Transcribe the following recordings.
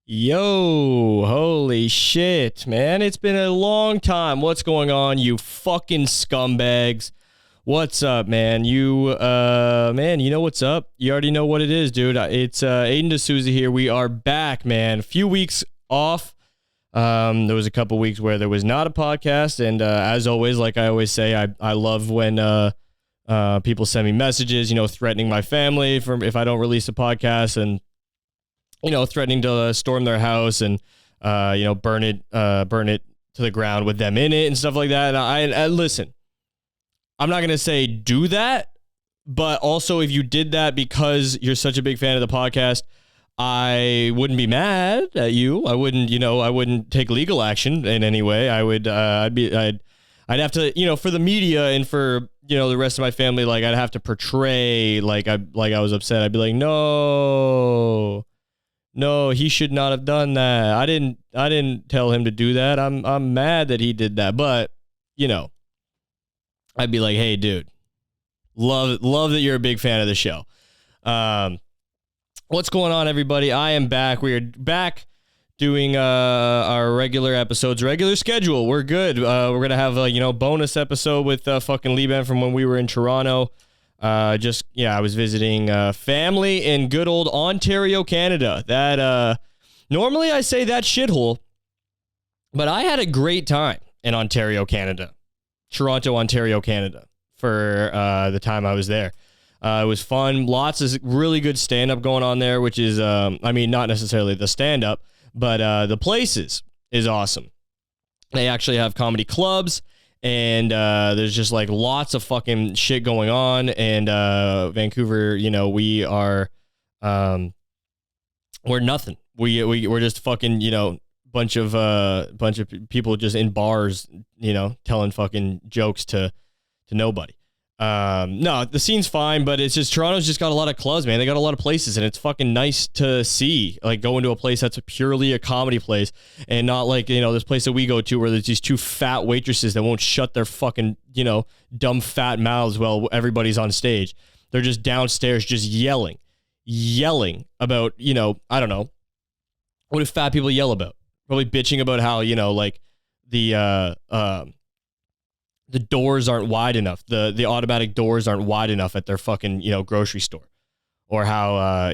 Yo, holy shit, man. It's been a long time. What's going on, you fucking scumbags? What's up, man? Man, you know what's up? You already know what it is, dude. It's Aiden D'Souza here. We are back, man. A few weeks off. There was a couple weeks where there was not a podcast, and as always, like I always say, I love when people send me messages, threatening my family if I don't release a podcast, and threatening to storm their house and, burn it to the ground with them in it and stuff like that. And I listen, I'm not going to say do that, but also if you did that because you're such a big fan of the podcast, I wouldn't be mad at you. I wouldn't take legal action in any way. I'd have to, for the media and for, the rest of my family, like I'd have to portray like I was upset. I'd be like, no, he should not have done that. I didn't tell him to do that. I'm mad that he did that. But, I'd be like, hey, dude, love that you're a big fan of the show. What's going on, everybody? I am back. We are back doing our regular episodes, regular schedule. We're good. We're going to have a, bonus episode with fucking Liban from when we were in Toronto. I was visiting family in good old Ontario, Canada. That normally I say that shithole, but I had a great time in Ontario, Canada. Toronto, Ontario, Canada for the time I was there. It was fun. Lots of really good stand-up going on there, which is, not necessarily the stand-up, but the places is awesome. They actually have comedy clubs. And there's just like lots of fucking shit going on. And Vancouver, we are we're nothing. We're just fucking, bunch of people just in bars, telling fucking jokes to nobody. No, the scene's fine, but it's just Toronto's just got a lot of clubs, man. They got a lot of places, and it's fucking nice to see, like, go into a place that's purely a comedy place and not like, this place that we go to where there's these two fat waitresses that won't shut their fucking, dumb fat mouths while everybody's on stage. They're just downstairs just yelling about, I don't know. What do fat people yell about? Probably bitching about how, like the doors aren't wide enough. The automatic doors aren't wide enough at their fucking, grocery store. Or how,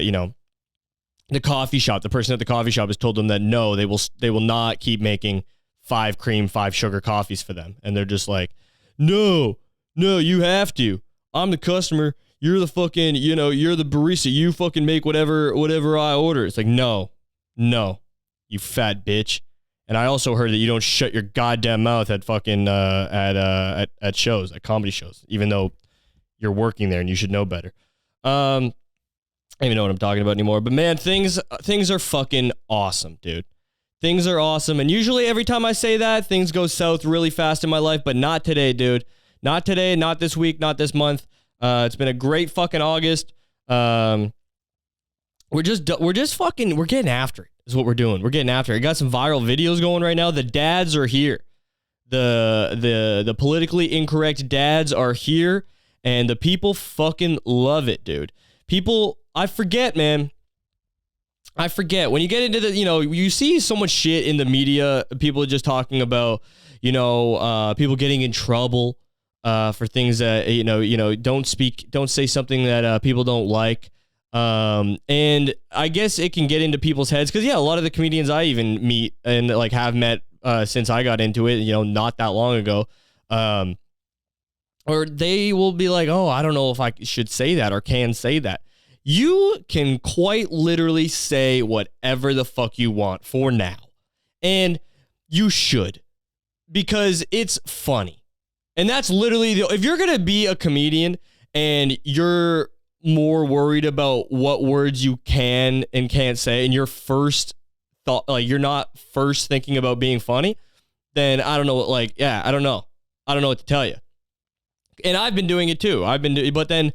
the coffee shop, the person at the coffee shop has told them that no, they will not keep making 5 cream, 5 sugar coffees for them. And they're just like, no, you have to. I'm the customer. You're the fucking, you're the barista. You fucking make whatever I order. It's like, no, you fat bitch. And I also heard that you don't shut your goddamn mouth at fucking at shows, at comedy shows, even though you're working there and you should know better. I don't even know what I'm talking about anymore. But man, things are fucking awesome, dude. Things are awesome. And usually every time I say that, things go south really fast in my life, but not today, dude. Not today, not this week, not this month. It's been a great fucking August. We're getting after it. Is what we're doing. We're getting after it. I got some viral videos going right now. The dads are here. The politically incorrect dads are here, and the people fucking love it, dude. People, I forget, man. I forget. When you get into the, you see so much shit in the media, people are just talking about, people getting in trouble for things that, don't say something that people don't like. And I guess it can get into people's heads because, a lot of the comedians I even meet and like have met since I got into it, not that long ago, or they will be like, oh, I don't know if I should say that or can say that. You can quite literally say whatever the fuck you want for now. And you should, because it's funny. And that's literally, if you're going to be a comedian and you're more worried about what words you can and can't say, and your first thought, like you're not first thinking about being funny, then I don't know, I don't know what to tell you. And I've been doing it too. But then,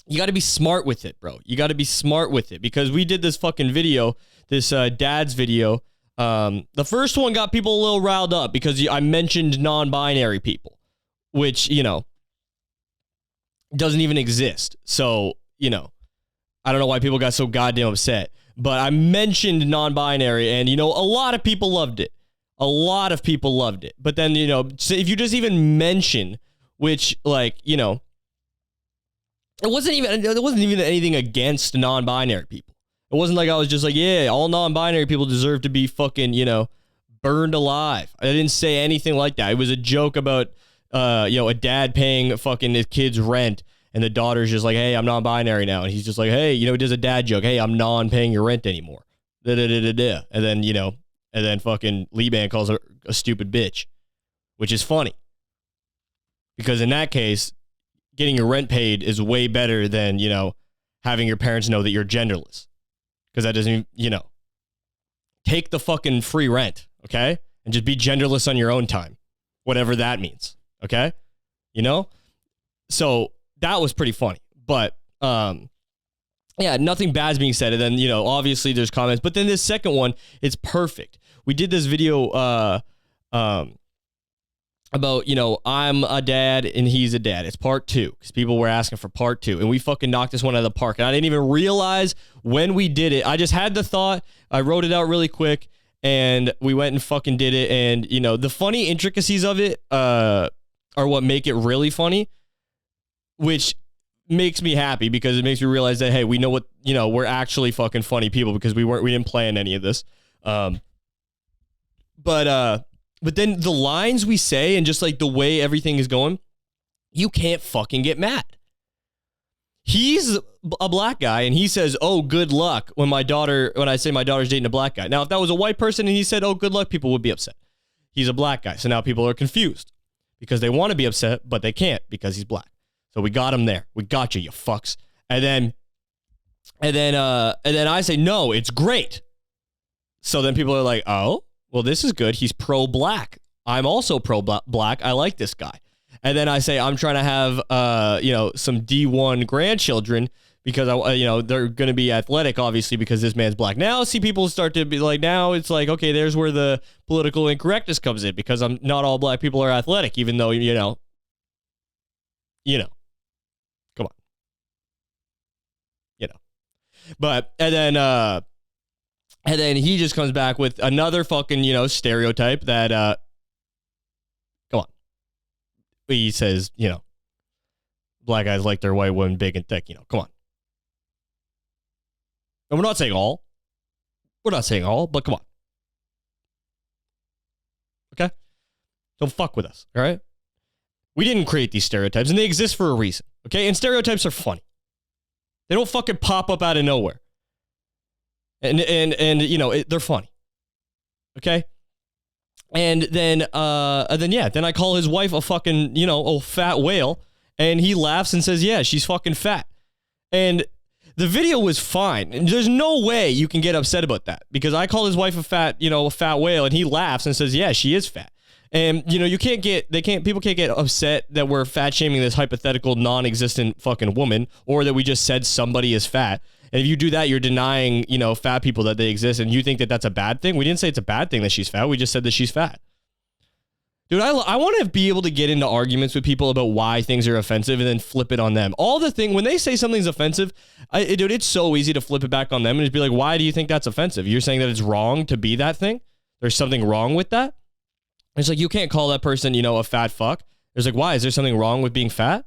you got to be smart with it, bro. You got to be smart with it, because we did this fucking video, this dad's video. The first one got people a little riled up because I mentioned non-binary people, which, doesn't even exist. So, I don't know why people got so goddamn upset. but I mentioned non-binary, and, a lot of people loved it. A lot of people loved it. But then, if you just even mention, which, like, it wasn't even anything against non-binary people. It wasn't like I was just like, yeah, all non-binary people deserve to be fucking, burned alive. I didn't say anything like that. It was a joke about, a dad paying fucking his kid's rent, and the daughter's just like, hey, I'm non-binary now. And he's just like, hey, he does a dad joke. Hey, I'm non-paying your rent anymore. Da-da-da-da-da. And then fucking Liban calls her a stupid bitch, which is funny. Because in that case, getting your rent paid is way better than, having your parents know that you're genderless. Because that doesn't, take the fucking free rent, okay? And just be genderless on your own time, whatever that means, okay? So that was pretty funny. But, yeah, nothing bad's being said. And then, obviously there's comments. But then this second one, it's perfect. We did this video about, I'm a dad and he's a dad. It's part 2 because people were asking for part 2. And we fucking knocked this one out of the park. And I didn't even realize when we did it. I just had the thought. I wrote it out really quick. And we went and fucking did it. And, the funny intricacies of it are what make it really funny. Which makes me happy because it makes me realize that, hey, we know what, we're actually fucking funny people because we didn't plan any of this. But then the lines we say and just like the way everything is going, you can't fucking get mad. He's a black guy and he says, oh, good luck when I say my daughter's dating a black guy. Now, if that was a white person and he said, oh, good luck, people would be upset. He's a black guy. So now people are confused because they want to be upset, but they can't because he's black. So we got him there. We got you, you fucks. And then I say, no, it's great. So then people are like, oh, well, this is good. He's pro-black. I'm also pro-black. I like this guy. And then I say, I'm trying to have, some D1 grandchildren because, they're going to be athletic, obviously, because this man's black. Now, see, people start to be like, now it's like, okay, there's where the political incorrectness comes in because not all black people are athletic, even though, come on. But, and then he just comes back with another fucking, stereotype that, come on. He says, black guys like their white women big and thick, come on. And we're not saying all. But come on. Okay? Don't fuck with us, all right? We didn't create these stereotypes, and they exist for a reason, okay? And stereotypes are funny. They don't fucking pop up out of nowhere. And they're funny. Okay? And then I call his wife a fucking, fat whale, and he laughs and says, yeah, she's fucking fat. And the video was fine. And there's no way you can get upset about that because I call his wife a fat whale, and he laughs and says, yeah, she is fat. And, people can't get upset that we're fat shaming this hypothetical non-existent fucking woman or that we just said somebody is fat. And if you do that, you're denying, fat people that they exist, and you think that that's a bad thing. We didn't say it's a bad thing that she's fat. We just said that she's fat. Dude, I want to be able to get into arguments with people about why things are offensive and then flip it on them. When they say something's offensive, dude, it's so easy to flip it back on them and just be like, why do you think that's offensive? You're saying that it's wrong to be that thing? There's something wrong with that? It's like, you can't call that person, a fat fuck. It's like, why? Is there something wrong with being fat?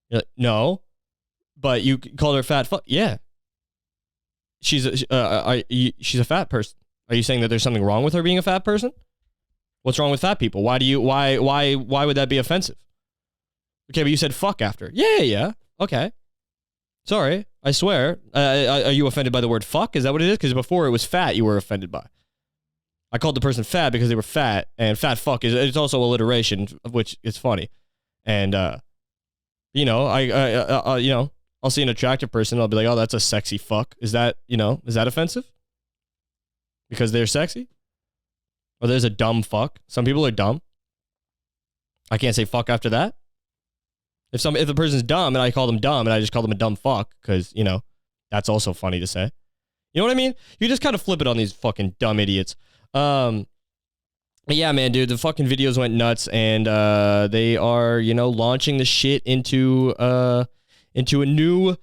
You're like, no. But you called her a fat fuck? Yeah. She's a fat person. Are you saying that there's something wrong with her being a fat person? What's wrong with fat people? Why would that be offensive? Okay, but you said fuck after. Yeah. Okay. Sorry, I swear. Are you offended by the word fuck? Is that what it is? Because before it was fat you were offended by. I called the person fat because they were fat, and fat fuck it's also alliteration, which is funny. And I'll see an attractive person, I'll be like, oh, that's a sexy fuck. Is that offensive? Because they're sexy? Or there's a dumb fuck. Some people are dumb. I can't say fuck after that. If the person's dumb and I call them dumb and I just call them a dumb fuck, because, that's also funny to say. You know what I mean? You just kind of flip it on these fucking dumb idiots. But yeah, man, dude, the fucking videos went nuts, and they are, launching the shit into a new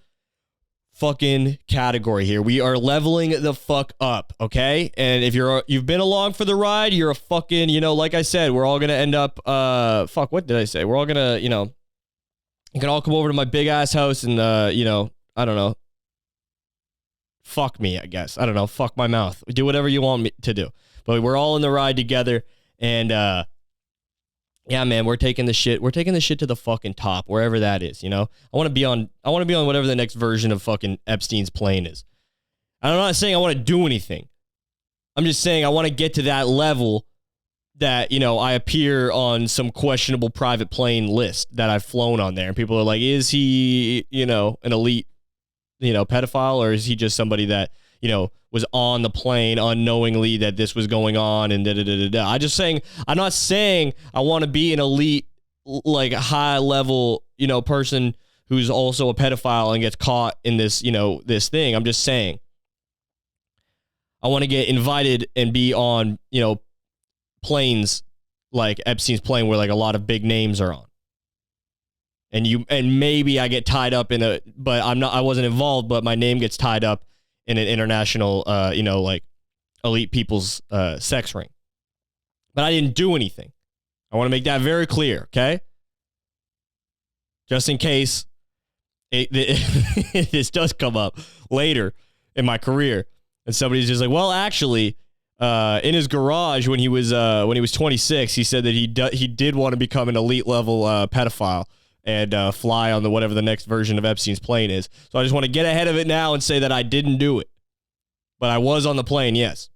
fucking category here. We are leveling the fuck up, okay? And if you've been along for the ride, you're a fucking, like I said, we're all gonna end up, what did I say? We're all gonna, you can all come over to my big ass house and, I don't know, fuck me, I guess. I don't know, fuck my mouth. Do whatever you want me to do. But we're all in the ride together, and, yeah, man, we're taking the shit to the fucking top, wherever that is, I want to be on whatever the next version of fucking Epstein's plane is. I'm not saying I want to do anything. I'm just saying I want to get to that level that, I appear on some questionable private plane list that I've flown on there. And people are like, is he, an elite, pedophile, or is he just somebody that, was on the plane unknowingly that this was going on and da-da-da-da-da. I'm not saying I want to be an elite, like high level, person who's also a pedophile and gets caught in this, this thing. I'm just saying I want to get invited and be on, planes like Epstein's plane where like a lot of big names are on. And maybe I get tied up but I wasn't involved, but my name gets tied up in an international, like elite people's sex ring. But I didn't do anything. I want to make that very clear, okay? Just in case this does come up later in my career, and somebody's just like, well, actually, in his garage when he was 26, he said that he did want to become an elite level pedophile and fly on whatever the next version of Epstein's plane is. So I just want to get ahead of it now and say that I didn't do it. But I was on the plane, yes.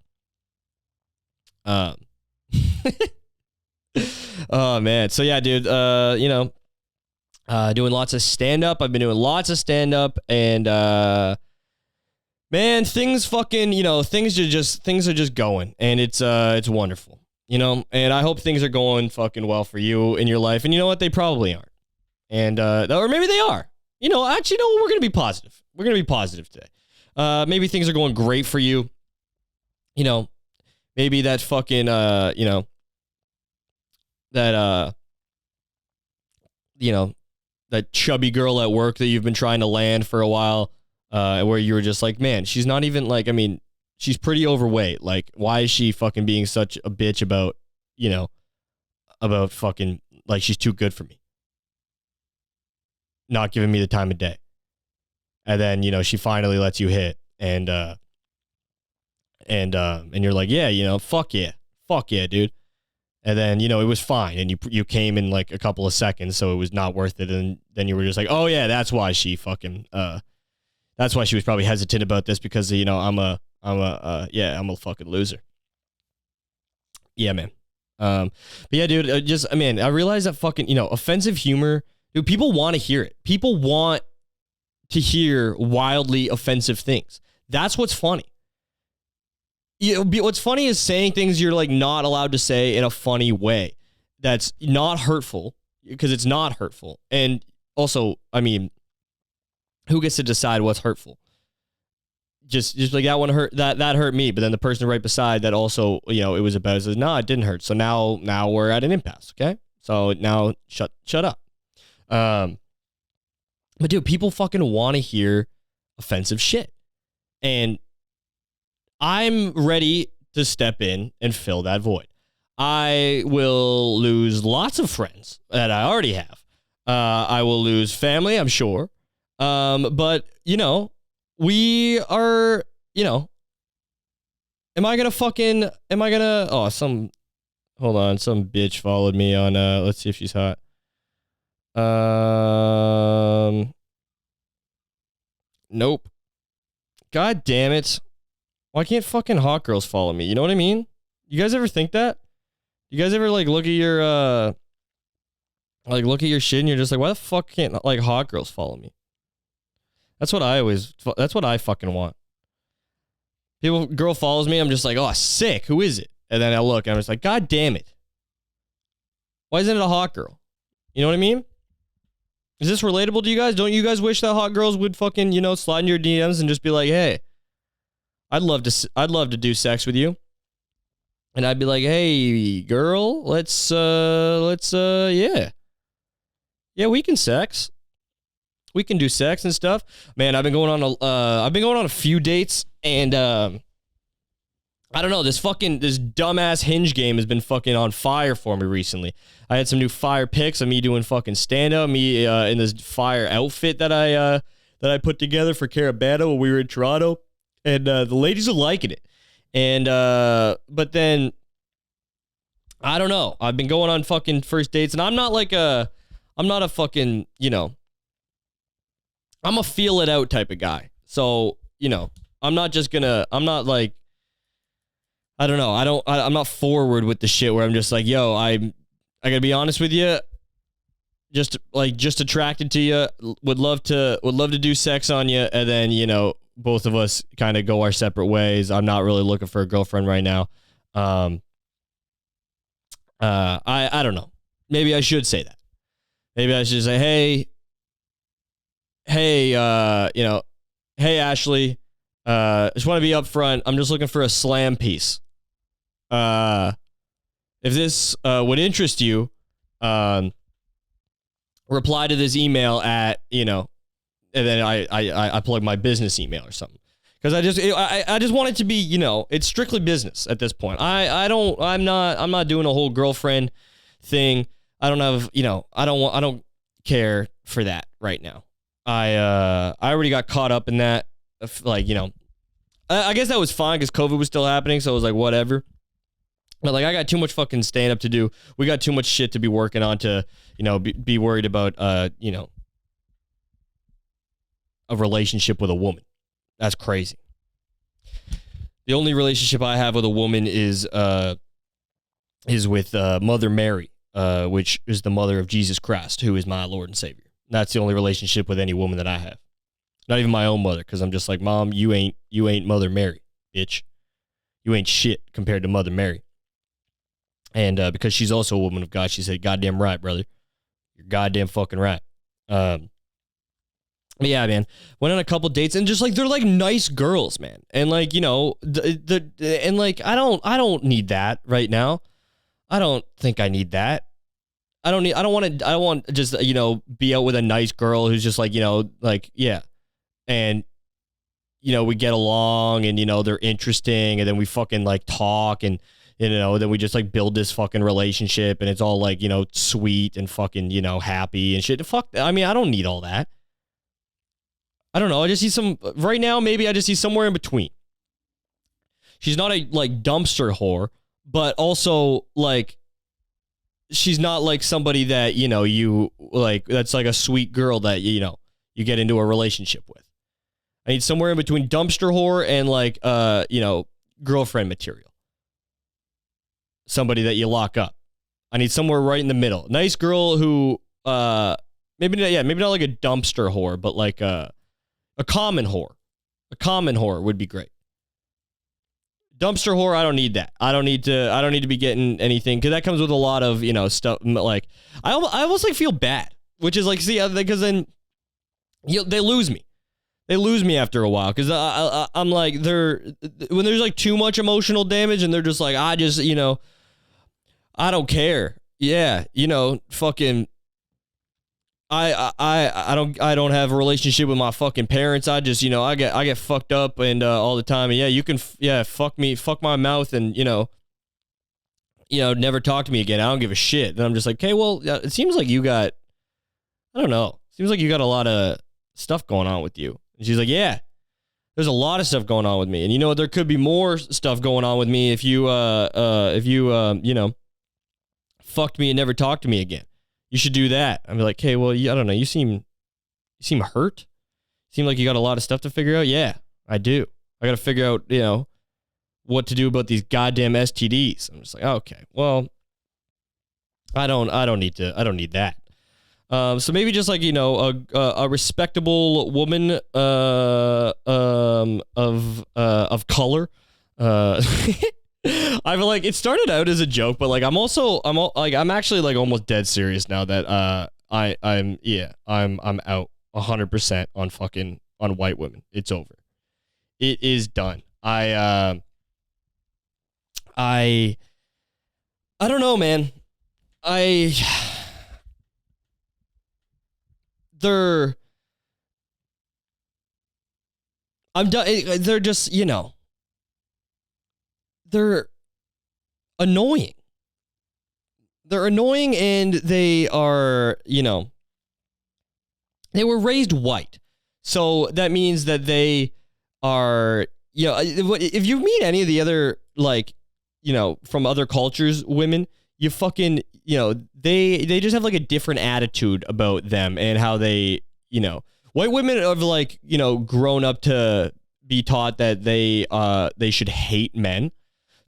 Oh, man. So, yeah, dude, doing lots of stand-up. I've been doing lots of stand-up, and, man, things fucking, things are just going, and it's wonderful, and I hope things are going fucking well for you in your life, and you know what? They probably aren't. And, or maybe they are. Actually, no, we're going to be positive. We're going to be positive today. Maybe things are going great for you. Maybe that fucking, that chubby girl at work that you've been trying to land for a while, where you were just like, man, she's not even like, she's pretty overweight. Like, why is she fucking being such a bitch about, about fucking, like, she's too good for me. Not giving me the time of day. And then, she finally lets you hit, and you're like, yeah, fuck yeah, dude. And then, it was fine, and you came in like a couple of seconds, so it was not worth it. And then you were just like, oh yeah, that's why she fucking, that's why she was probably hesitant about this, because, I'm a fucking loser. Yeah, man. But yeah, dude, I realized that fucking, offensive humor, dude, people want to hear it. People want to hear wildly offensive things. That's what's funny. What's funny is saying things you're like not allowed to say in a funny way. That's not hurtful, because it's not hurtful. And also, who gets to decide what's hurtful? Just like that one hurt, that hurt me, but then the person right beside that also, it was about, says, no, it didn't hurt. So now we're at an impasse. Okay. So now shut up. But dude, people fucking want to hear offensive shit. And I'm ready to step in and fill that void. I will lose lots of friends that I already have. I will lose family, I'm sure. But, we are, some bitch followed me on, let's see if she's hot. Nope. God damn it. Why can't fucking hot girls follow me? You know what I mean? You guys ever think that? You guys ever like look at your shit and you're just like, why the fuck can't like hot girls follow me? That's what I fucking want. Girl follows me, I'm just like, oh, sick. Who is it? And then I look and I'm just like, God damn it. Why isn't it a hot girl? You know what I mean? Is this relatable to you guys? Don't you guys wish that hot girls would fucking, slide in your DMs and just be like, hey, I'd love to do sex with you. And I'd be like, hey, girl, let's, yeah, we can sex. We can do sex and stuff. Man, I've been going on a few dates, and I don't know, this dumbass Hinge game has been fucking on fire for me recently. I had some new fire pics of me doing fucking stand-up, me in this fire outfit that I put together for Carabana when we were in Toronto, and the ladies are liking it. And but then I don't know. I've been going on fucking first dates, and I'm not a fucking, I'm a feel it out type of guy. So, I'm not like, I don't know. I'm not forward with the shit where I'm just like, yo, I gotta be honest with you. Just attracted to you. Would love to do sex on you. And then, both of us kind of go our separate ways. I'm not really looking for a girlfriend right now. I don't know. Maybe I should say that. Maybe I should say, hey, Ashley, just want to be upfront. I'm just looking for a slam piece. If this would interest you, reply to this email at, and then I plug my business email or something. Because I just want it to be, it's strictly business at this point. I'm not doing a whole girlfriend thing. I don't have, I don't care for that right now. I already got caught up in that. Like, I guess that was fine because COVID was still happening. So it was like, whatever. But like, I got too much fucking stand up to do. We got too much shit to be working on to, be worried about, a relationship with a woman. That's crazy. The only relationship I have with a woman is with Mother Mary, which is the mother of Jesus Christ, who is my Lord and Savior. That's the only relationship with any woman that I have. Not even my own mother, because I'm just like, Mom, you ain't Mother Mary, bitch. You ain't shit compared to Mother Mary. And because she's also a woman of God, she said, goddamn right, brother. You're goddamn fucking right. But yeah, man, went on a couple dates, and just like, they're like nice girls, man. And like, and like, I don't need that right now. I don't think I need that. I don't want to just, be out with a nice girl who's just like, like, yeah. And, we get along, and, they're interesting, and then we fucking like talk, and, then we just like build this fucking relationship, and it's all like, sweet and fucking, happy and shit. Fuck, I mean, I don't need all that. I don't know. I just see right now, maybe I just see somewhere in between. She's not a like dumpster whore, but also like, she's not like somebody that, you like, that's like a sweet girl that, you get into a relationship with. I need somewhere in between dumpster whore and like, girlfriend material. Somebody that you lock up. I need somewhere right in the middle. Nice girl who, maybe not like a dumpster whore, but like a common whore. A common whore would be great. Dumpster whore, I don't need that. I don't need to be getting anything, because that comes with a lot of, stuff. Like, I almost like feel bad, which is like, see, because then they lose me. They lose me after a while, because I'm like, when there's like too much emotional damage, and they're just like, I don't care. Yeah, fucking. I don't have a relationship with my fucking parents. I just, I get fucked up and all the time. And yeah, you can fuck me, fuck my mouth, and never talk to me again. I don't give a shit. And I'm just like, okay, well, it seems like you got, I don't know. Seems like you got a lot of stuff going on with you. And she's like, yeah, there's a lot of stuff going on with me. And there could be more stuff going on with me if you fucked me and never talked to me again. You should do that. I'm like, hey, well, I don't know. You seem hurt. Seem like you got a lot of stuff to figure out. Yeah, I do. I got to figure out, what to do about these goddamn STDs. I'm just like, okay, well, I don't need that. So maybe just like, a respectable woman, of color, I feel like it started out as a joke, but like I'm actually like almost dead serious now that I'm out 100% on white women. It's over. It is done. I don't know, man. I'm done. They're just, they're annoying. They're annoying, and they are, they were raised white. So that means that they are, if you meet any of the other, from other cultures, women, you fucking, they just have like a different attitude about them and how they, white women have grown up to be taught that they should hate men.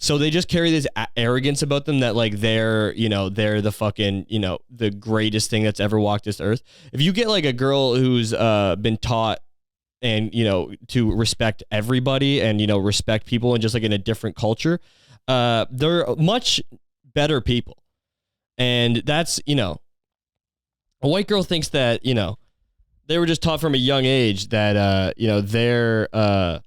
So they just carry this arrogance about them that they're the fucking, the greatest thing that's ever walked this earth. If you get a girl who's been taught and, to respect everybody and, respect people and just in a different culture, they're much better people. And that's, a white girl thinks that, they were just taught from a young age that, they're, that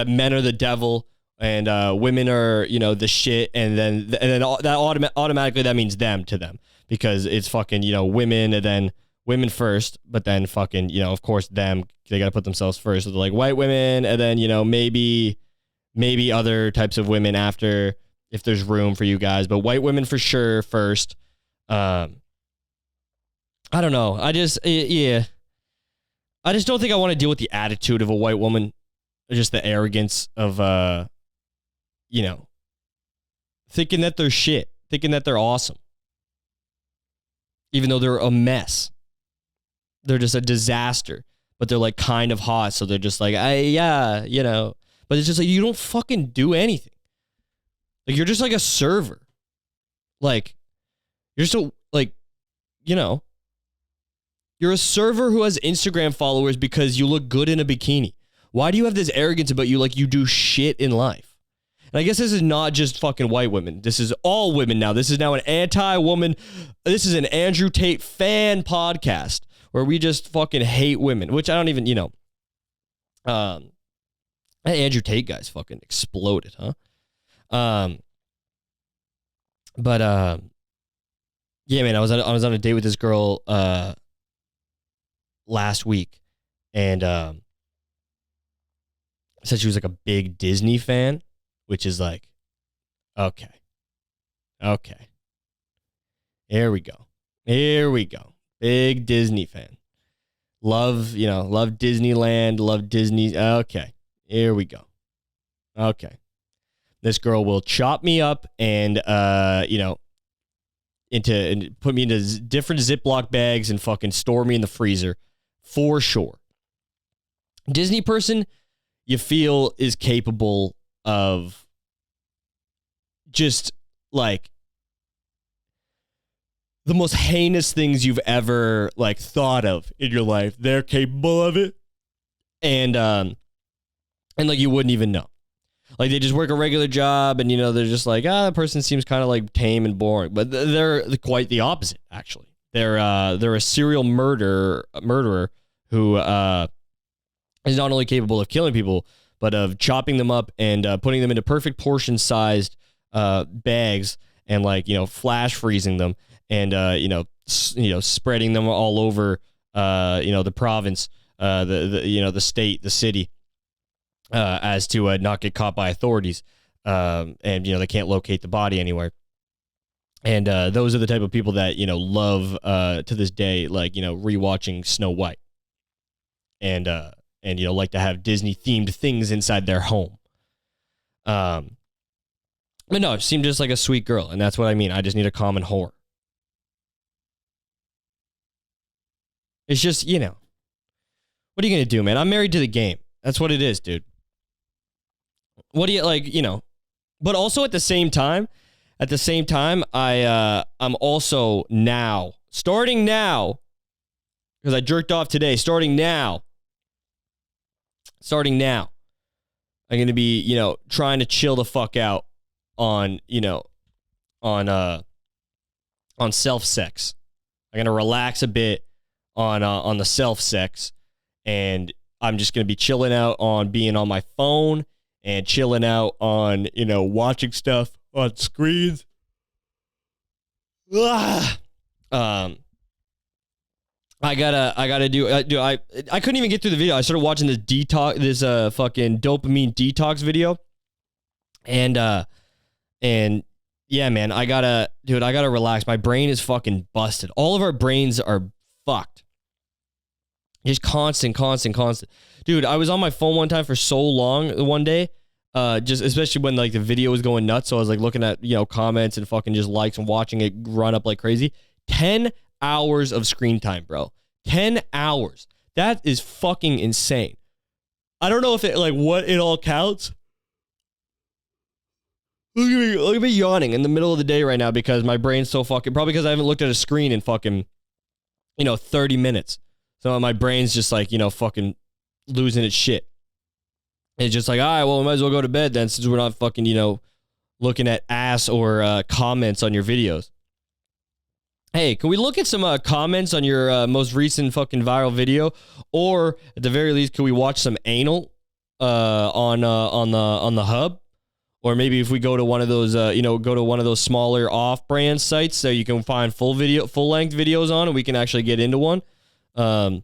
men are the devil and women are, the shit. And then that automatically that means them to them because it's fucking, women and then women first, but then fucking, of course them, they got to put themselves first. So they're like white women and then, maybe other types of women after if there's room for you guys, but white women for sure first. I don't know. I just don't think I want to deal with the attitude of a white woman, just the arrogance of, thinking that they're shit, thinking that they're awesome, even though they're a mess. They're just a disaster, but they're kind of hot. So they're just but it's just you don't fucking do anything. You're just a server. You're so you're a server who has Instagram followers because you look good in a bikini. Why do you have this arrogance about you you do shit in life? And I guess this is not just fucking white women. This is all women now. This is now an anti-woman. This is an Andrew Tate fan podcast where we just fucking hate women, which I don't even, that Andrew Tate guy's fucking exploded, huh? Yeah, man, I was on a date with this girl last week, and said she was a big Disney fan, which is okay, here we go, big Disney fan, love Disneyland, love Disney. Okay, here we go. Okay. This girl will chop me up and, and put me into different Ziploc bags and fucking store me in the freezer for sure. Disney person, you feel is capable of just the most heinous things you've ever thought of in your life. They're capable of it. And you wouldn't even know. They just work a regular job and, they're just that person seems kind of tame and boring. But they're quite the opposite, actually. They're a serial murderer who is not only capable of killing people, but of chopping them up and putting them into perfect portion-sized bags and, flash freezing them and, spreading them all over, the province, the state, the city. As to not get caught by authorities, and they can't locate the body anywhere, and those are the type of people that love to this day, rewatching Snow White, and like to have Disney themed things inside their home. But no, she seemed just like a sweet girl, and that's what I mean. I just need a common whore. It's just what are you gonna do, man? I'm married to the game. That's what it is, dude. What do you but also at the same time, I'm also starting now, because I jerked off today, starting now, I'm going to be, trying to chill the fuck out on self-sex. I'm going to relax a bit on the self-sex, and I'm just going to be chilling out on being on my phone and chilling out on, watching stuff on screens. I gotta do. I couldn't even get through the video. I started watching this fucking dopamine detox video, and yeah, man, I gotta relax. My brain is fucking busted. All of our brains are fucked. Just constant. Dude, I was on my phone one time for so long one day, just especially when like the video was going nuts. So I was like looking at, comments and fucking just likes and watching it run up like crazy. 10 hours of screen time, bro. 10 hours. That is fucking insane. I don't know if it like what it all counts. Look at me yawning in the middle of the day right now because my brain's so fucking, probably because I haven't looked at a screen in fucking, 30 minutes. So my brain's just like, fucking losing its shit. It's just like, all right, well, we might as well go to bed then since we're not fucking, looking at ass or comments on your videos. Hey, can we look at some comments on your most recent fucking viral video? Or at the very least, can we watch some anal on the hub? Or maybe if we go to one of those, go to one of those smaller off-brand sites so you can find full-length videos on and we can actually get into one. I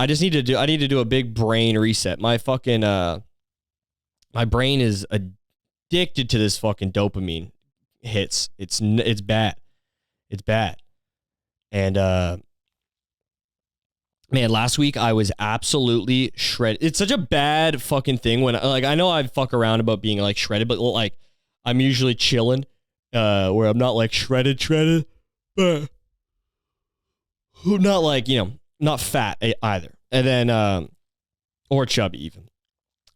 just need to do a big brain reset. My fucking, my brain is addicted to this fucking dopamine hits. It's bad. It's bad. And, man, last week I was absolutely shredded. It's such a bad fucking thing when, like, I know I fuck around about being like shredded, but like, I'm usually chilling. Where I'm not like shredded, but not like, not fat either. And then, or chubby even.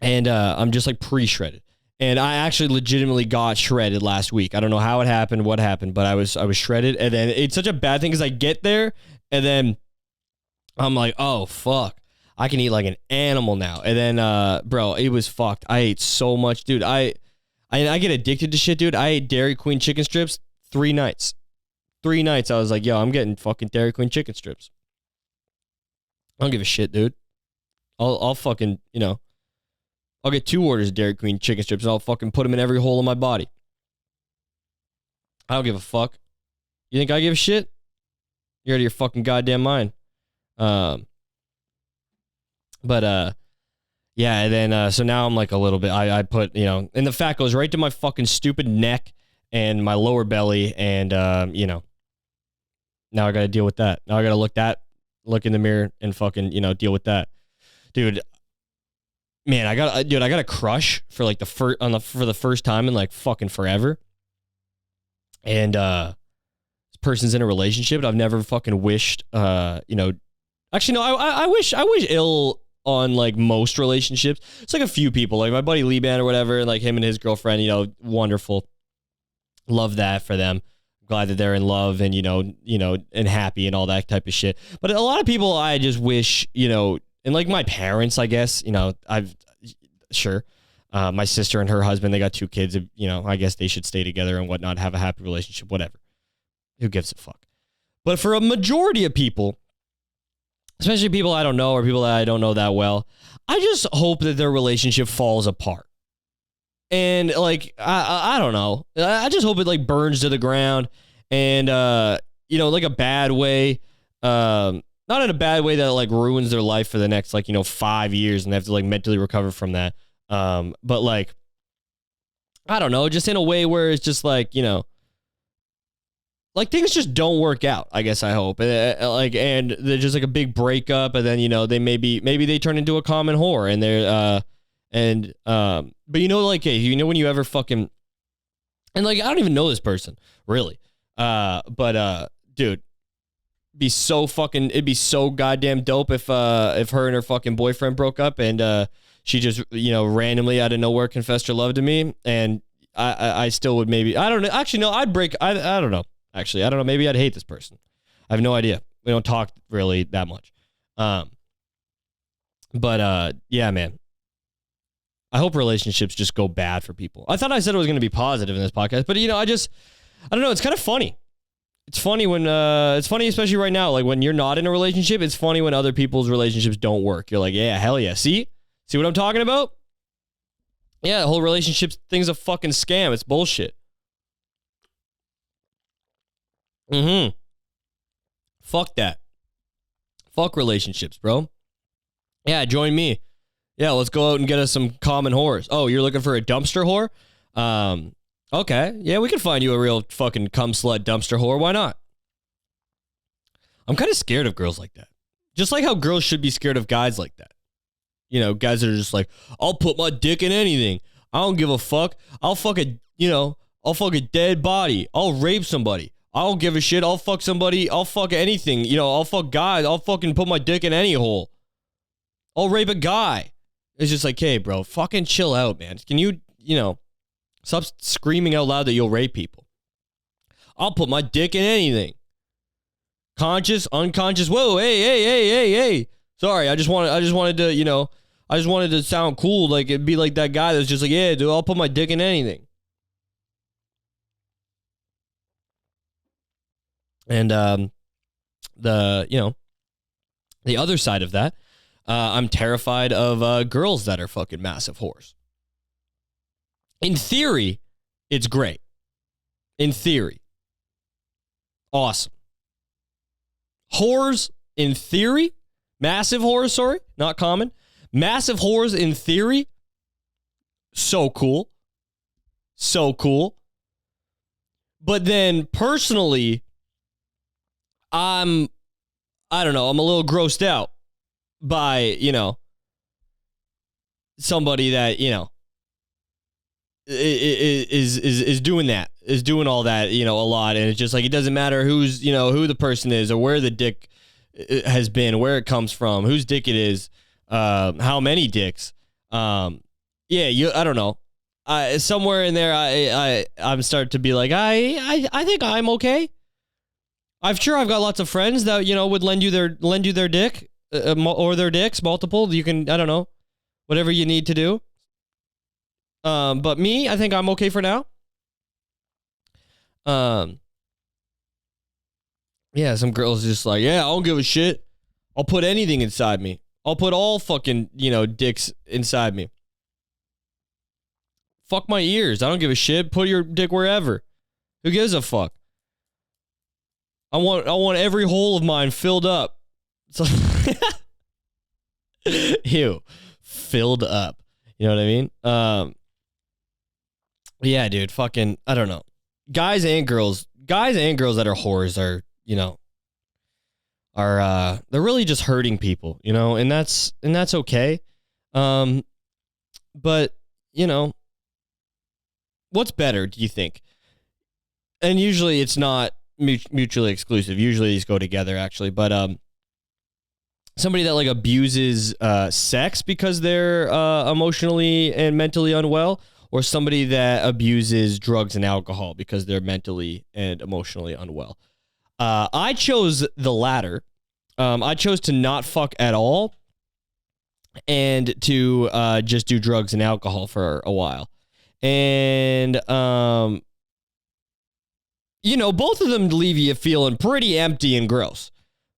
And, I'm just like pre-shredded. And I actually legitimately got shredded last week. I don't know how it happened, what happened, but I was shredded. And then it's such a bad thing because I get there and then I'm like, oh fuck, I can eat like an animal now. And then, bro, it was fucked. I ate so much, dude. I get addicted to shit, dude. I ate Dairy Queen chicken strips 3 nights. 3 nights. I was like, yo, I'm getting fucking Dairy Queen chicken strips. I don't give a shit, dude. I'll fucking, I'll get 2 orders of Dairy Queen chicken strips and I'll fucking put them in every hole in my body. I don't give a fuck. You think I give a shit? You're out of your fucking goddamn mind. Yeah, and then, so now I'm like a little bit, I put, and the fat goes right to my fucking stupid neck and my lower belly, and, now I gotta deal with that. Now I gotta look in the mirror and fucking, deal with that. Dude, man, I got a crush for like for the first time in like fucking forever. And, this person's in a relationship, and I've never fucking wished, actually, no, I wish ill on like most relationships. It's like a few people, like my buddy Liban or whatever, and like him and his girlfriend, wonderful. Love that for them. Glad that they're in love and, and happy and all that type of shit. But a lot of people I just wish, and like my parents, I guess, my sister and her husband, they got 2 kids, I guess they should stay together and whatnot, have a happy relationship, whatever. Who gives a fuck? But for a majority of people, especially people I don't know or people that I don't know that well, I just hope that their relationship falls apart. And like, I don't know. I just hope it like burns to the ground and, like a bad way, not in a bad way that like ruins their life for the next like, 5 years and they have to like mentally recover from that. But like, I don't know, just in a way where it's just like, like things just don't work out, I guess I hope. And they're just like a big breakup, and then, they maybe they turn into a common whore and they're but like, hey, when you ever fucking, and like I don't even know this person, really. But dude, it'd be so goddamn dope if her and her fucking boyfriend broke up and she just, randomly out of nowhere confessed her love to me, and I still would maybe, I don't know. Actually, no, I'd break, I don't know. Actually, I don't know. Maybe I'd hate this person. I have no idea. We don't talk really that much. But yeah, man. I hope relationships just go bad for people. I thought I said it was going to be positive in this podcast, but I don't know. It's kind of funny. It's funny when, it's funny, especially right now, like when you're not in a relationship, it's funny when other people's relationships don't work. You're like, yeah, hell yeah. See what I'm talking about? Yeah, the whole relationship thing's a fucking scam. It's bullshit. Mm-hmm. Fuck that. Fuck relationships, bro. Yeah, join me. Yeah, let's go out and get us some common whores. Oh, you're looking for a dumpster whore? Okay. Yeah, we can find you a real fucking cum slut dumpster whore. Why not? I'm kind of scared of girls like that. Just like how girls should be scared of guys like that. You know, guys that are just like, I'll put my dick in anything. I don't give a fuck. I'll fuck a dead body. I'll rape somebody. I don't give a shit. I'll fuck somebody. I'll fuck anything. You know, I'll fuck guys. I'll fucking put my dick in any hole. I'll rape a guy. It's just like, hey, bro, fucking chill out, man. Can you stop screaming out loud that you'll rape people? I'll put my dick in anything. Conscious, unconscious. Whoa, hey. Sorry, I just wanted to sound cool. Like, it'd be like that guy that's just like, yeah, dude, I'll put my dick in anything. And the other side of that, I'm terrified of girls that are fucking massive whores. In theory, it's great. In theory, awesome. Whores in theory, massive whores, sorry, not common. Massive whores in theory, so cool. So cool. But then personally, I don't know, I'm a little grossed out by, somebody that, is doing that, is doing all that, a lot. And it's just like, it doesn't matter who the person is or where the dick has been, where it comes from, whose dick it is, how many dicks. I don't know. Somewhere in there, I'm starting to be like, I think I'm okay. I've got lots of friends that, would lend you their dick or their dicks, multiple. You can, I don't know, whatever you need to do. But me, I think I'm okay for now. Yeah, some girls just like, yeah, I don't give a shit. I'll put anything inside me. I'll put all fucking, dicks inside me. Fuck my ears. I don't give a shit. Put your dick wherever. Who gives a fuck? I want every hole of mine filled up. So ew. Filled up. You know what I mean? Yeah, dude, fucking, I don't know. Guys and girls that are whores are, they're really just hurting people, and that's okay. But, what's better, do you think? And usually it's not mutually exclusive. Usually these go together, actually. But somebody that like abuses sex because they're emotionally and mentally unwell, or somebody that abuses drugs and alcohol because they're mentally and emotionally unwell. I chose the latter. I chose to not fuck at all and to just do drugs and alcohol for a while. And, both of them leave you feeling pretty empty and gross.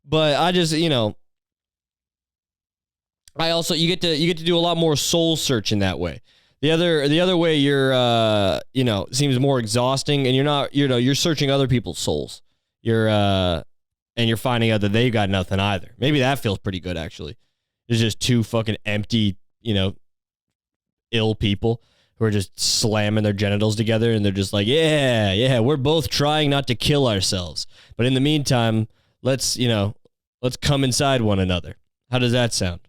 But I just, I also, you get to do a lot more soul searching that way. The other way you're seems more exhausting, and you're searching other people's souls. And you're finding out that they got nothing either. Maybe that feels pretty good, actually. There's just two fucking empty, ill people who are just slamming their genitals together, and they're just like, yeah, we're both trying not to kill ourselves. But in the meantime, let's come inside one another. How does that sound?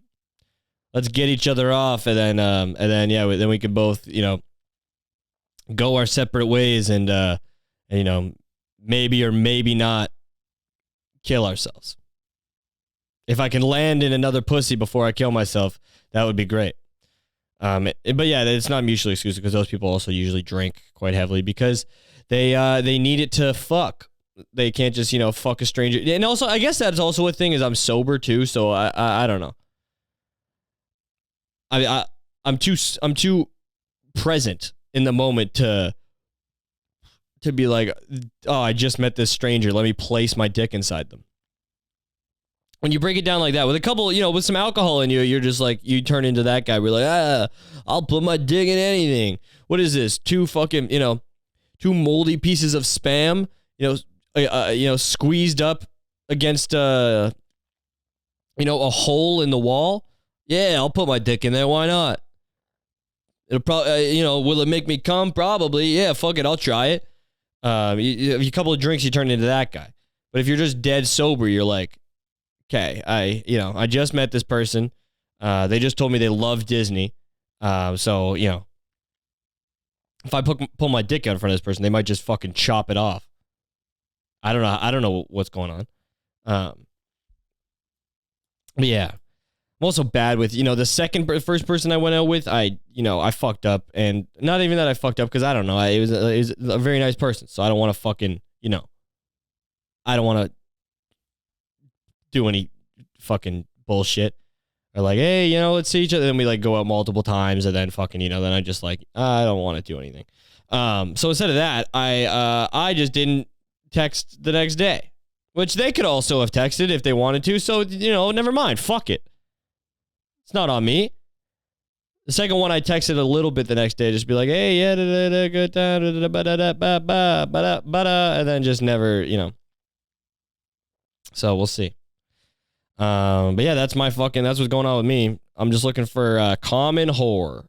Let's get each other off, and then we can both, go our separate ways and maybe or maybe not kill ourselves. If I can land in another pussy before I kill myself, that would be great. But yeah, it's not mutually exclusive because those people also usually drink quite heavily because they need it to fuck. They can't just, fuck a stranger. And also, I guess that's also a thing is I'm sober too, so I don't know. I'm too present in the moment to be like, oh, I just met this stranger. Let me place my dick inside them. When you break it down like that, with a couple, with some alcohol in you, you're just like, you turn into that guy. We're like, I'll put my dick in anything. What is this? Two moldy pieces of Spam, squeezed up against a hole in the wall, yeah, I'll put my dick in there. Why not? It'll probably, will it make me come? Probably. Yeah, fuck it. I'll try it. A couple of drinks, you turn into that guy. But if you're just dead sober, you're like, okay, I just met this person. They just told me they love Disney. So, if I pull my dick out in front of this person, they might just fucking chop it off. I don't know. I don't know what's going on. But yeah. I'm also bad with, the first person I went out with, I fucked up. And not even that I fucked up, because I don't know. It was a very nice person. So I don't want to fucking, I don't want to do any fucking bullshit. Or like, hey, let's see each other. Then we like go out multiple times, and then fucking, then I just like, I don't want to do anything. So instead of that, I just didn't text the next day, which they could also have texted if they wanted to. So, never mind. Fuck it. It's not on me. The second one, I texted a little bit the next day, just be like, hey, yeah, good time, and then just never, So we'll see. But yeah, that's what's going on with me. I'm just looking for common horror.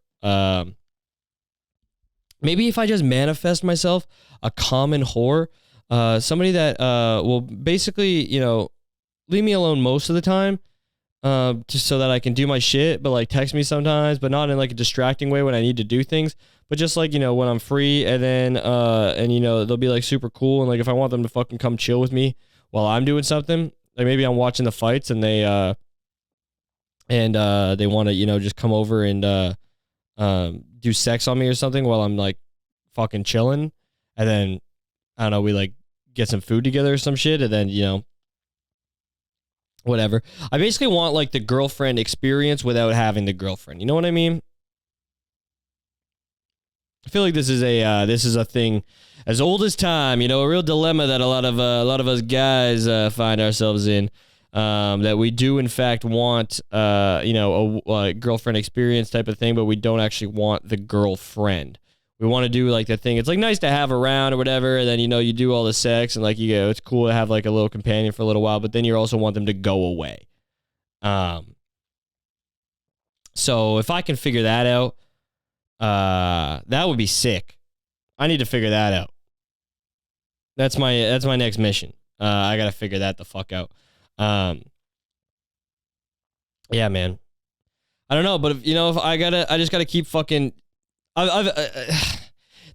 Maybe if I just manifest myself a common whore, somebody that will basically, leave me alone most of the time, just so that I can do my shit, but like text me sometimes, but not in like a distracting way when I need to do things, but just like, when I'm free, and then, they'll be like super cool. And like, if I want them to fucking come chill with me while I'm doing something, like maybe I'm watching the fights and they want to, just come over and, do sex on me or something while I'm like fucking chilling. And then, I don't know, we like get some food together or some shit. And then, whatever. I basically want like the girlfriend experience without having the girlfriend. You know what I mean? I feel like this is a thing as old as time, a real dilemma that a lot of us guys find ourselves in. That we do in fact want a girlfriend experience type of thing, but we don't actually want the girlfriend. We want to do like the thing. It's like nice to have around or whatever, and then you do all the sex, and like it's cool to have like a little companion for a little while, but then you also want them to go away. So if I can figure that out, that would be sick. I need to figure that out. That's my next mission. I gotta figure that the fuck out. Yeah, man. I don't know, but if I just gotta keep fucking.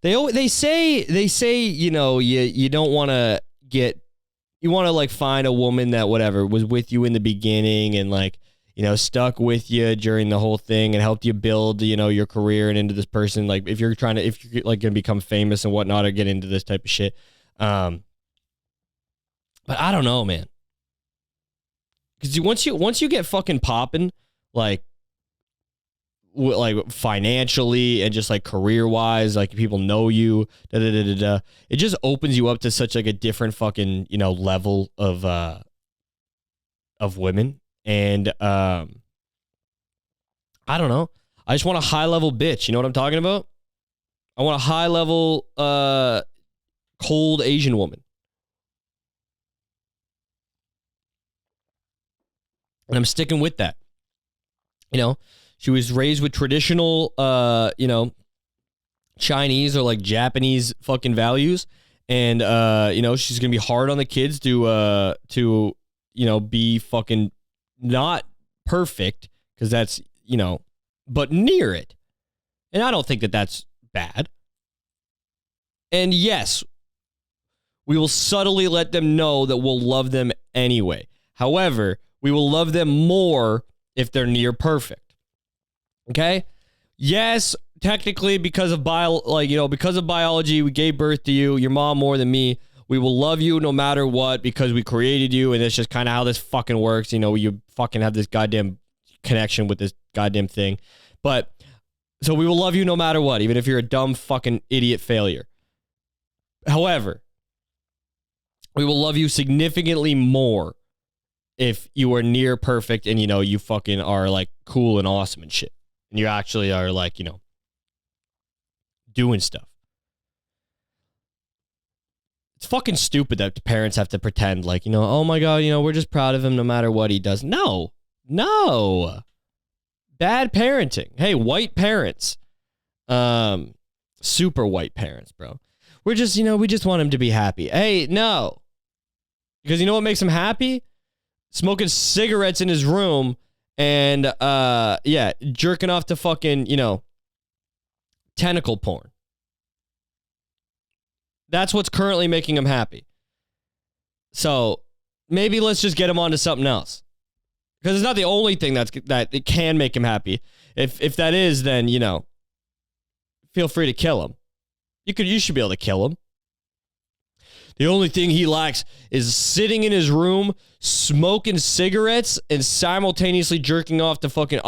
They say you don't want to you want to like find a woman that whatever was with you in the beginning and like stuck with you during the whole thing and helped you build your career and into this person, like if you're like gonna become famous and whatnot or get into this type of shit. But I don't know, man. Because once you get fucking popping, like financially and just like career wise, like people know you, it just opens you up to such like a different fucking level of women. And I don't know. I just want a high level bitch. You know what I'm talking about? I want a high level cold Asian woman. And I'm sticking with that. She was raised with traditional, Chinese or like Japanese fucking values. And, she's going to be hard on the kids to be fucking not perfect, because that's, but near it. And I don't think that that's bad. And yes, we will subtly let them know that we'll love them anyway. However, we will love them more if they're near perfect. Okay? Yes, technically because of biology, we gave birth to you, your mom more than me. We will love you no matter what because we created you, and it's just kind of how this fucking works. You fucking have this goddamn connection with this goddamn thing. But so we will love you no matter what, even if you're a dumb fucking idiot failure. However, we will love you significantly more if you are near perfect and, you fucking are like cool and awesome and shit. And you actually are like, doing stuff. It's fucking stupid that parents have to pretend like, oh my God, we're just proud of him no matter what he does. No. Bad parenting. Hey, white parents. Super white parents, bro. We're just, we just want him to be happy. Hey, no. Because you know what makes him happy? Smoking cigarettes in his room and, jerking off to fucking, tentacle porn. That's what's currently making him happy. So maybe let's just get him onto something else. Because it's not the only thing that it can make him happy. If that is, then, feel free to kill him. You should be able to kill him. The only thing he likes is sitting in his room, smoking cigarettes, and simultaneously jerking off to fucking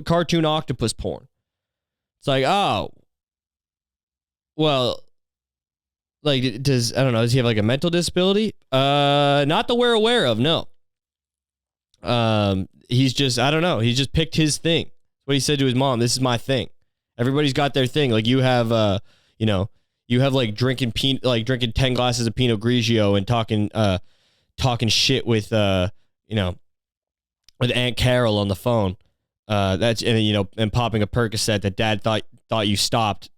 cartoon octopus porn. It's like, oh, well, like, does he have like a mental disability? Not that we're aware of, no. He's just, I don't know. He's just picked his thing. That's what he said to his mom. This is my thing. Everybody's got their thing. Like you have, you have like drinking 10 glasses of Pinot Grigio and talking shit with, with Aunt Carol on the phone. And popping a Percocet that dad thought you stopped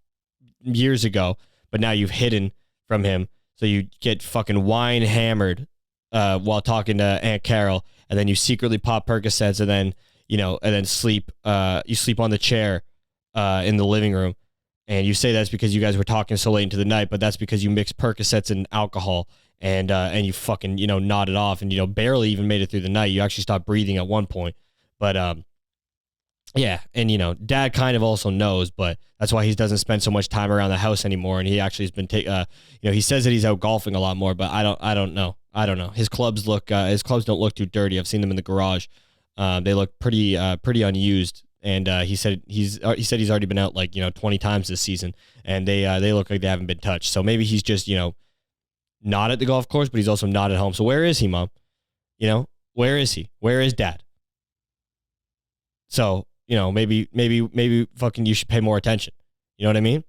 years ago, but now you've hidden from him. So you get fucking wine hammered, while talking to Aunt Carol, and then you secretly pop Percocets and then sleep, you sleep on the chair, in the living room. And you say that's because you guys were talking so late into the night, but that's because you mixed Percocets and alcohol and you fucking, nodded off and, barely even made it through the night. You actually stopped breathing at one point. But, yeah. And, dad kind of also knows, but that's why he doesn't spend so much time around the house anymore. And he actually has been he says that he's out golfing a lot more, but I don't know. His clubs don't look too dirty. I've seen them in the garage. They look pretty unused. And he said he's already been out 20 times this season, and they look like they haven't been touched. So maybe he's just not at the golf course, but he's also not at home. So where is he, Mom? Where is he? Where is Dad? So maybe fucking you should pay more attention. You know what I mean?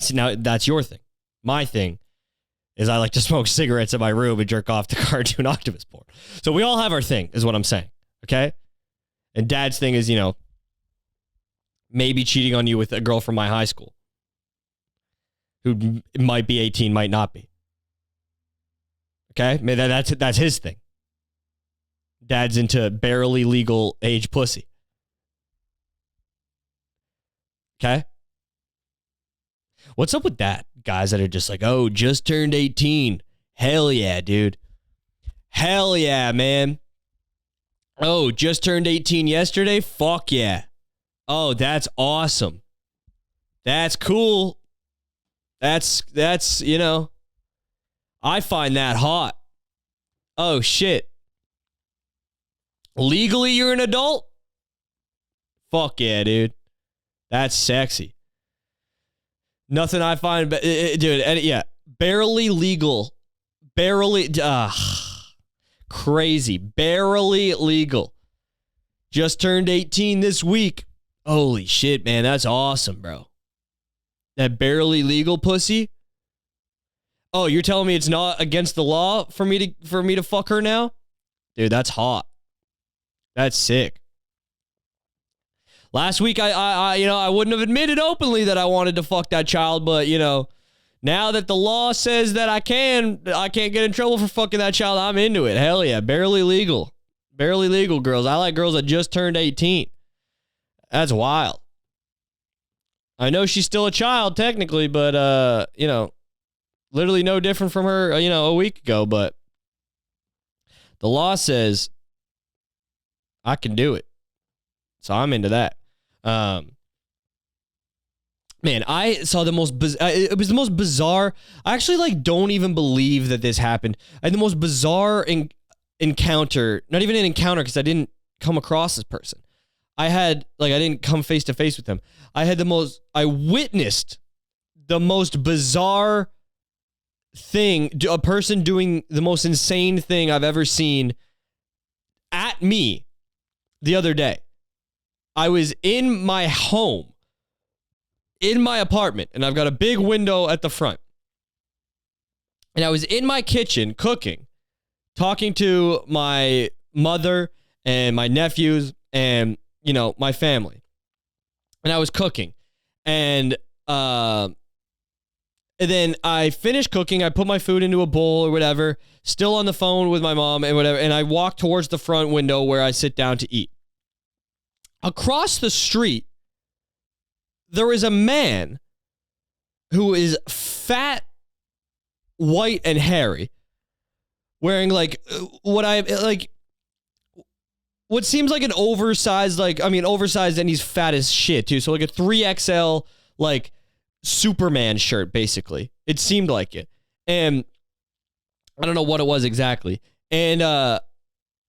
See, now that's your thing. My thing is I like to smoke cigarettes in my room and jerk off to cartoon octopus porn. So we all have our thing, is what I'm saying. Okay. And Dad's thing is, maybe cheating on you with a girl from my high school who might be 18, might not be. Okay? Maybe that's his thing. Dad's into barely legal age pussy. Okay? What's up with that? Guys that are just like, oh, just turned 18. Hell yeah, dude. Hell yeah, man. Oh, just turned 18 yesterday? Fuck yeah. Oh, that's awesome. That's cool. That's I find that hot. Oh, shit. Legally, you're an adult? Fuck yeah, dude. That's sexy. Nothing I find, dude, yeah, barely legal. Barely, crazy. Barely legal. Just turned 18 this week. Holy shit, man. That's awesome, bro. That barely legal pussy. Oh, you're telling me it's not against the law for me to fuck her now? Dude, that's hot. That's sick. Last week, I wouldn't have admitted openly that I wanted to fuck that child, but, now that the law says that I can't get in trouble for fucking that child, I'm into it. Hell yeah. Barely legal. Barely legal girls. I like girls that just turned 18. That's wild. I know she's still a child technically, but, literally no different from her, a week ago, but the law says I can do it. So I'm into that. Man, I saw it was the most bizarre. I actually don't even believe that this happened. I had the most bizarre encounter, not even an encounter because I didn't come across this person. I didn't come face to face with them. I witnessed the most bizarre thing, a person doing the most insane thing I've ever seen at me the other day. I was in my home, in my apartment, and I've got a big window at the front. And I was in my kitchen cooking, talking to my mother and my nephews and, you know, my family. And I was cooking. And then I finished cooking. I put my food into a bowl or whatever, still on the phone with my mom and whatever. And I walk towards the front window where I sit down to eat. Across the street, there is a man who is fat, white, and hairy, wearing like what seems like an oversized, oversized, and he's fat as shit too. So like a 3XL like Superman shirt, basically. It seemed like it. And I don't know what it was exactly. And yeah,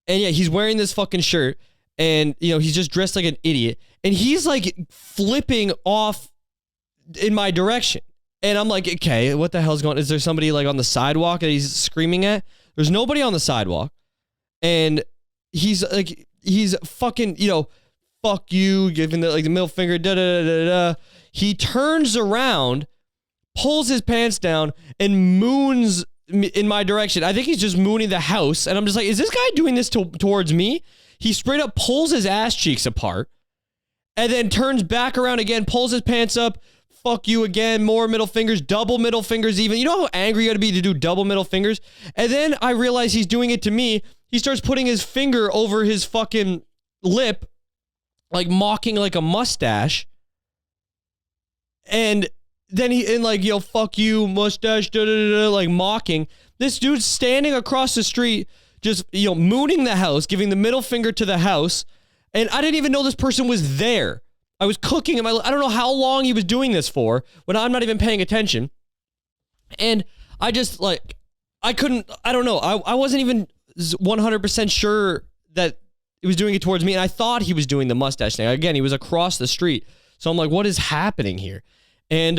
he's wearing this fucking shirt, and you know, he's just dressed like an idiot, and he's like flipping off in my direction. And I'm like, okay, what the hell's going on? Is there somebody like on the sidewalk that he's screaming at? There's nobody on the sidewalk. And he's fucking, you know, fuck you, giving the middle finger, da da da da. He turns around, pulls his pants down, and moons in my direction. I think he's just mooning the house. And I'm just like, is this guy doing this towards me? He straight up pulls his ass cheeks apart and then turns back around again, pulls his pants up. Fuck you again, more middle fingers, double middle fingers even. You know how angry you gotta be to do double middle fingers? And then I realize he's doing it to me. He starts putting his finger over his fucking lip, like mocking like a mustache. And then yo, fuck you, mustache, da da da, like mocking. This dude's standing across the street, just, you know, mooning the house, giving the middle finger to the house. And I didn't even know this person was there. I was cooking in I don't know how long he was doing this for when I'm not even paying attention. And I just I don't know. I wasn't even 100% sure that he was doing it towards me. And I thought he was doing the mustache thing. Again, he was across the street. So I'm like, what is happening here? And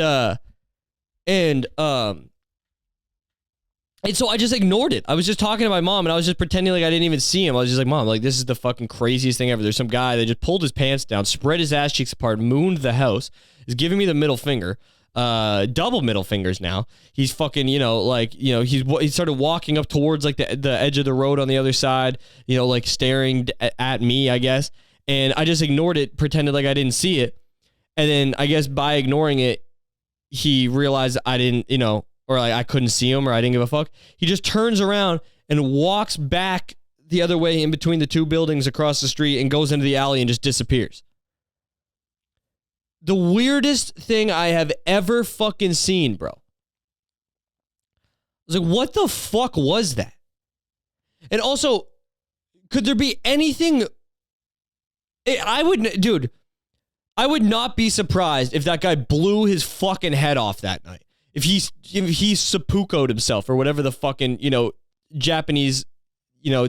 so I just ignored it. I was just talking to my mom, and I was just pretending like I didn't even see him. I was just like, Mom, like, this is the fucking craziest thing ever. There's some guy that just pulled his pants down, spread his ass cheeks apart, mooned the house, is giving me the middle finger, double middle fingers now. He's fucking, you know, like, you know, he started walking up towards like the edge of the road on the other side, you know, like staring at me, I guess. And I just ignored it, pretended like I didn't see it. And then I guess by ignoring it, he realized I didn't, you know, or like I couldn't see him, or I didn't give a fuck. He just turns around and walks back the other way in between the two buildings across the street and goes into the alley and just disappears. The weirdest thing I have ever fucking seen, bro. I was like, what the fuck was that? And also, could there be anything? I would not be surprised if that guy blew his fucking head off that night. If he seppuku'd himself or whatever the fucking, you know, Japanese, you know,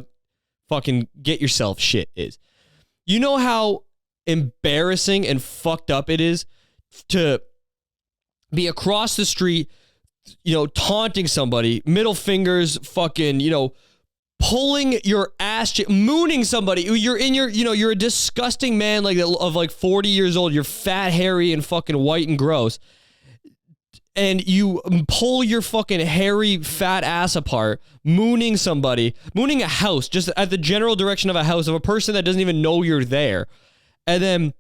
fucking get yourself shit is. You know how embarrassing and fucked up it is to be across the street, you know, taunting somebody, middle fingers, fucking, you know, pulling your ass, mooning somebody. You're in your, you know, you're a disgusting man like of like 40 years old. You're fat, hairy, and fucking white and gross. And you pull your fucking hairy, fat ass apart, mooning somebody, mooning a house, just at the general direction of a house, of a person that doesn't even know you're there. And then,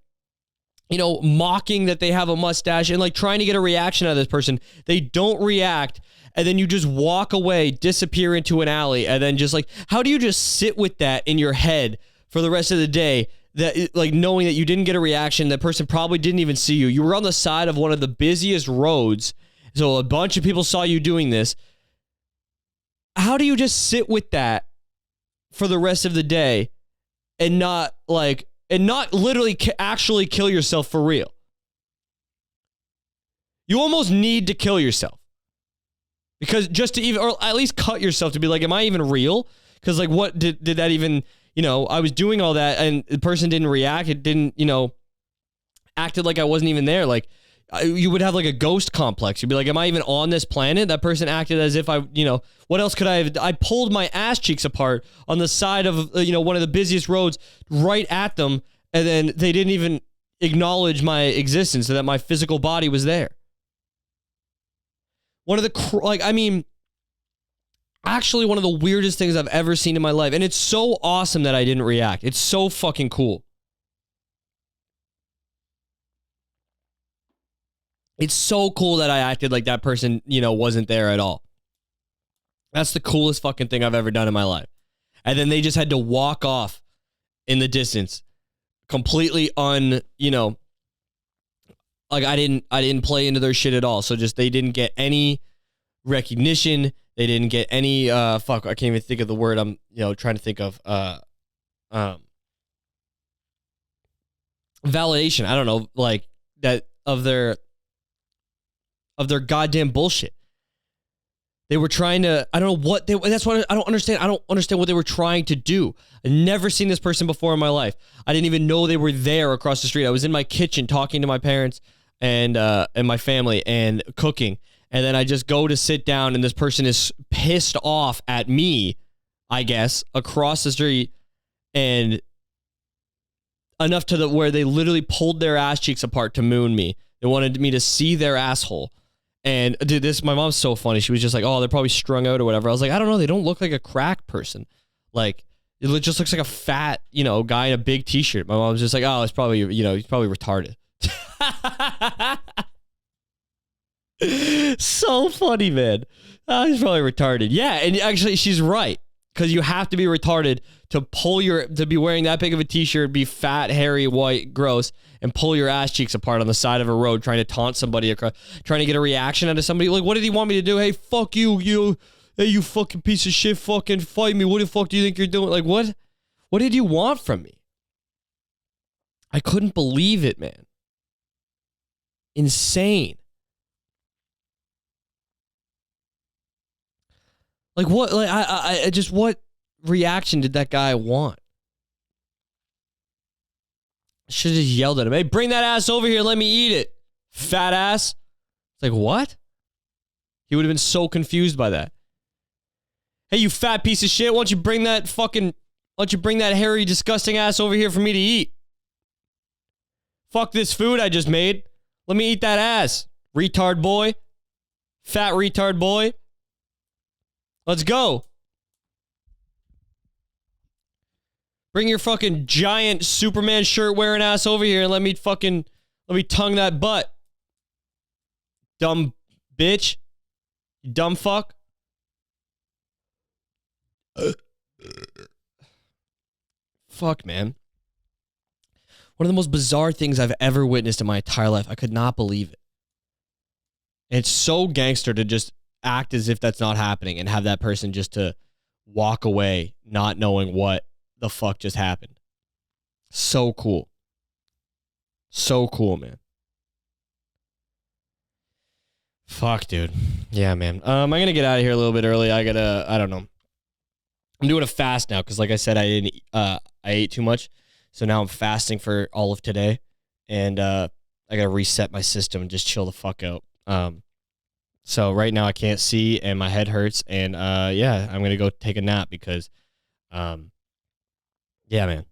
you know, mocking that they have a mustache and like trying to get a reaction out of this person. They don't react. And then you just walk away, disappear into an alley. And then just like, how do you just sit with that in your head for the rest of the day? That, like, knowing that you didn't get a reaction, that person probably didn't even see you. You were on the side of one of the busiest roads. So a bunch of people saw you doing this. How do you just sit with that for the rest of the day and not literally actually kill yourself for real? You almost need to kill yourself. Because just to even, or at least cut yourself to be like, am I even real? Because like, what did that even, you know, I was doing all that and the person didn't react. It didn't, you know, acted like I wasn't even there. Like, you would have like a ghost complex. You'd be like, am I even on this planet? That person acted as if I, you know, what else could I have? I pulled my ass cheeks apart on the side of, you know, one of the busiest roads right at them. And then they didn't even acknowledge my existence, so that my physical body was there. One of the, like, I mean, Actually, one of the weirdest things I've ever seen in my life. And it's so awesome that I didn't react. It's so fucking cool. It's so cool that I acted like that person, wasn't there at all. That's the coolest fucking thing I've ever done in my life. And then they just had to walk off in the distance, completely like I didn't play into their shit at all. So just they didn't get any recognition. They didn't get any I can't even think of the word I'm trying to think of. Validation. I don't know, like that of their goddamn bullshit. They were trying to, I don't know what that's what I don't understand. I don't understand what they were trying to do. I've never seen this person before in my life. I didn't even know they were there across the street. I was in my kitchen talking to my parents and my family and cooking. And then I just go to sit down and this person is pissed off at me, I guess, across the street, and enough to where they literally pulled their ass cheeks apart to moon me. They wanted me to see their asshole. And dude, my mom's so funny. She was just like, oh, they're probably strung out or whatever. I was like, I don't know. They don't look like a crack person. Like, it just looks like a fat, guy in a big t-shirt. My mom's just like, oh, it's probably, he's probably retarded. So funny, man. Oh, he's probably retarded. Yeah, and actually, she's right. Because you have to be retarded to be wearing that big of a t-shirt, be fat, hairy, white, gross, and pull your ass cheeks apart on the side of a road trying to taunt somebody across, trying to get a reaction out of somebody. Like, what did he want me to do? Hey, fuck you, hey, you fucking piece of shit, fucking fight me. What the fuck do you think you're doing? Like, what? What did you want from me? I couldn't believe it, man. Insane. Like, what? Like, I just, what reaction did that guy want? Should have just yelled at him. Hey, bring that ass over here. Let me eat it. Fat ass. It's like, what? He would have been so confused by that. Hey, you fat piece of shit. Why don't you bring that hairy, disgusting ass over here for me to eat? Fuck this food I just made. Let me eat that ass. Retard boy. Fat retard boy. Let's go. Bring your fucking giant Superman shirt wearing ass over here and let me tongue that butt. Dumb bitch. You dumb fuck. Fuck, man. One of the most bizarre things I've ever witnessed in my entire life. I could not believe it. It's so gangster to just act as if that's not happening and have that person just to walk away not knowing what the fuck just happened. So cool. So cool, man. Fuck, dude. Yeah, man. I'm gonna get out of here a little bit early. I don't know. I'm doing a fast now because, like I said, I ate too much. So now I'm fasting for all of today. And I gotta reset my system and just chill the fuck out. So right now I can't see and my head hurts, and yeah, I'm gonna go take a nap because yeah, man,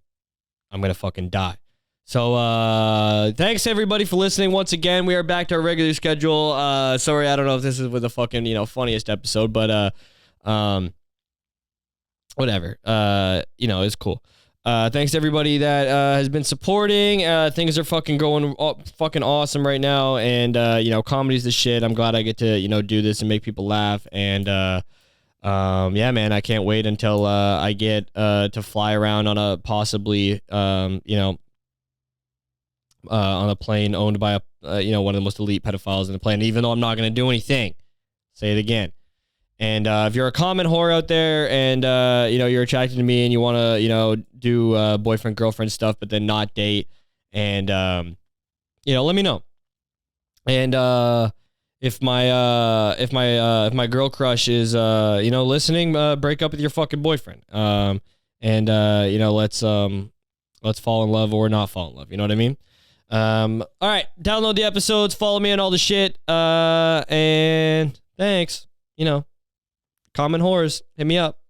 I'm gonna fucking die. So thanks everybody for listening once again. We are back to our regular schedule. Sorry, I don't know if this is with the fucking funniest episode, but whatever. It's cool. Thanks to everybody that has been supporting. Things are fucking going fucking awesome right now, and comedy's the shit. I'm glad I get to do this and make people laugh, and yeah, man, I can't wait until I get to fly around on a possibly on a plane owned by one of the most elite pedophiles in the planet. Even though I'm not gonna do anything, say it again. And if you're a common whore out there and, you're attracted to me and you want to, do boyfriend, girlfriend stuff, but then not date, and, let me know. And if my girl crush is, listening, break up with your fucking boyfriend. And let's fall in love or not fall in love. You know what I mean? All right. Download the episodes. Follow me on all the shit. And thanks. Common whores, hit me up.